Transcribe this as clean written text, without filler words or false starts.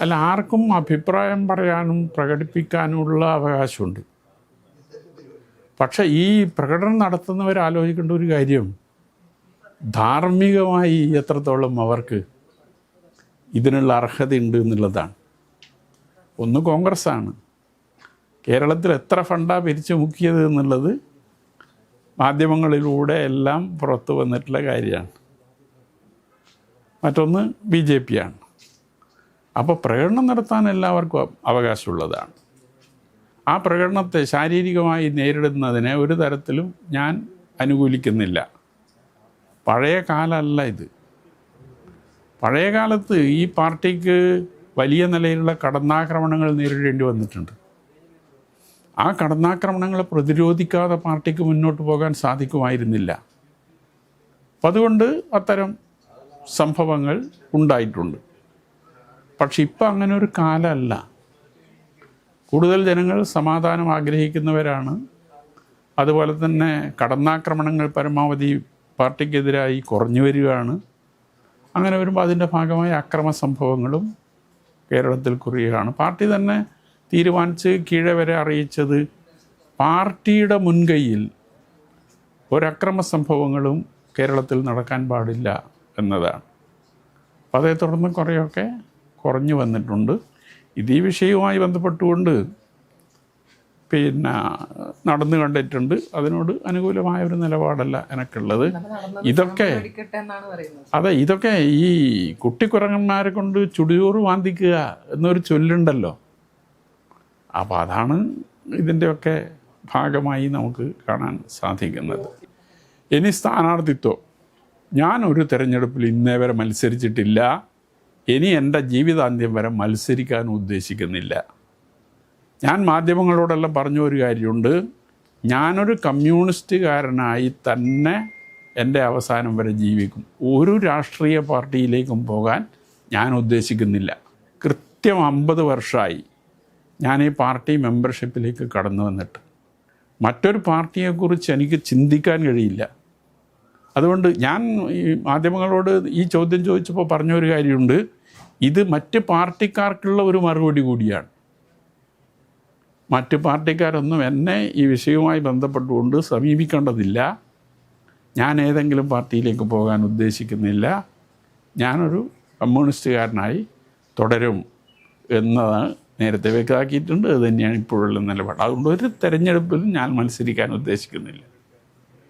അല്ല, ആർക്കും അഭിപ്രായം പറയാനും പ്രകടിപ്പിക്കാനുമുള്ള അവകാശമുണ്ട്. പക്ഷെ ഈ പ്രകടനം നടത്തുന്നവരാലോചിക്കേണ്ട ഒരു കാര്യം, ധാർമ്മികമായി എത്രത്തോളം അവർക്ക് ഇതിനുള്ള അർഹതയുണ്ട് എന്നുള്ളതാണ്. ഒന്ന് കോൺഗ്രസ്സാണ്. കേരളത്തിൽ എത്ര ഫണ്ടാണ് പിരിച്ചു മുക്കിയത് എന്നുള്ളത് മാധ്യമങ്ങളിലൂടെ എല്ലാം പുറത്തു വന്നിട്ടുള്ള കാര്യമാണ്. മറ്റൊന്ന് BJP ആണ്. അപ്പോൾ പ്രകടനം നടത്താൻ എല്ലാവർക്കും അവകാശമുള്ളതാണ്. ആ പ്രകടനത്തെ ശാരീരികമായി നേരിടുന്നതിനെ ഒരു തരത്തിലും ഞാൻ അനുകൂലിക്കുന്നില്ല. പഴയ കാലമല്ല ഇത്. പഴയ കാലത്ത് ഈ പാർട്ടിക്ക് വലിയ നിലയിലുള്ള കടന്നാക്രമണങ്ങൾ നേരിടേണ്ടി വന്നിട്ടുണ്ട്. ആ കടന്നാക്രമണങ്ങളെ പ്രതിരോധിക്കാതെ പാർട്ടിക്ക് മുന്നോട്ട് പോകാൻ സാധിക്കുമായിരുന്നില്ല. അപ്പം അതുകൊണ്ട് അത്തരം സംഭവങ്ങൾ ഉണ്ടായിട്ടുണ്ട്. പക്ഷെ ഇപ്പം അങ്ങനെ ഒരു കാലമല്ല. കൂടുതൽ ജനങ്ങൾ സമാധാനം ആഗ്രഹിക്കുന്നവരാണ്. അതുപോലെ തന്നെ കടന്നാക്രമണങ്ങൾ പരമാവധി പാർട്ടിക്കെതിരായി കുറഞ്ഞു വരികയാണ്. അങ്ങനെ വരുമ്പോൾ അതിൻ്റെ ഭാഗമായി അക്രമ സംഭവങ്ങളും കേരളത്തിൽ കുറയുകയാണ്. പാർട്ടി തന്നെ തീരുമാനിച്ച് കീഴെ വരെ അറിയിച്ചത് പാർട്ടിയുടെ മുൻകൈയിൽ ഒരക്രമ സംഭവങ്ങളും കേരളത്തിൽ നടക്കാൻ പാടില്ല എന്നതാണ്. അപ്പം അതേ തുടർന്ന് കുറേയൊക്കെ കുറഞ്ഞു വന്നിട്ടുണ്ട്. ഇത് ഈ വിഷയവുമായി ബന്ധപ്പെട്ടുകൊണ്ട് നടന്നു കണ്ടിട്ടുണ്ട്. അതിനോട് അനുകൂലമായ ഒരു നിലപാടല്ല എനിക്കുള്ളത്. ഇതൊക്കെ ഈ കുട്ടിക്കുരങ്ങന്മാരെ കൊണ്ട് ചുടിയോറ് വാന്തിക്കുക എന്നൊരു ചൊല്ലുണ്ടല്ലോ. അപ്പോൾ അതാണ് ഇതിൻ്റെയൊക്കെ ഭാഗമായി നമുക്ക് കാണാൻ സാധിക്കുന്നത്. ഇനി സ്ഥാനാർത്ഥിത്വം, ഞാനൊരു തിരഞ്ഞെടുപ്പിൽ ഇന്നേ വരെ മത്സരിച്ചിട്ടില്ല. ഇനി എൻ്റെ ജീവിതാന്ത്യം വരെ മത്സരിക്കാൻ ഉദ്ദേശിക്കുന്നില്ല. ഞാൻ മാധ്യമങ്ങളോടെല്ലാം പറഞ്ഞ ഒരു കാര്യമുണ്ട്, ഞാനൊരു കമ്മ്യൂണിസ്റ്റുകാരനായി തന്നെ എൻ്റെ അവസാനം വരെ ജീവിക്കും. ഒരു രാഷ്ട്രീയ പാർട്ടിയിലേക്കും പോകാൻ ഞാൻ ഉദ്ദേശിക്കുന്നില്ല. കൃത്യം 50 വർഷമായി ഞാൻ ഈ പാർട്ടി മെമ്പർഷിപ്പിലേക്ക് കടന്നു വന്നിട്ട് മറ്റൊരു പാർട്ടിയെക്കുറിച്ച് എനിക്ക് ചിന്തിക്കാൻ കഴിയില്ല. അതുകൊണ്ട് ഞാൻ ഈ മാധ്യമങ്ങളോട് ഈ ചോദ്യം ചോദിച്ചപ്പോൾ പറഞ്ഞൊരു കാര്യമുണ്ട്, ഇത് മറ്റ് പാർട്ടിക്കാർക്കുള്ള ഒരു മറുപടി കൂടിയാണ്. മറ്റ് പാർട്ടിക്കാരൊന്നും എന്നെ ഈ വിഷയവുമായി ബന്ധപ്പെട്ടുകൊണ്ട് സമീപിക്കേണ്ടതില്ല. ഞാൻ ഏതെങ്കിലും പാർട്ടിയിലേക്ക് പോകാൻ ഉദ്ദേശിക്കുന്നില്ല. ഞാനൊരു കമ്മ്യൂണിസ്റ്റുകാരനായി തുടരും എന്നതാണ് നേരത്തെ വ്യക്തമാക്കിയിട്ടുണ്ട്. അത് തന്നെയാണ് ഇപ്പോഴുള്ള നിലപാട്. അതുകൊണ്ട് ഒരു തെരഞ്ഞെടുപ്പിൽ ഞാൻ മത്സരിക്കാൻ ഉദ്ദേശിക്കുന്നില്ല.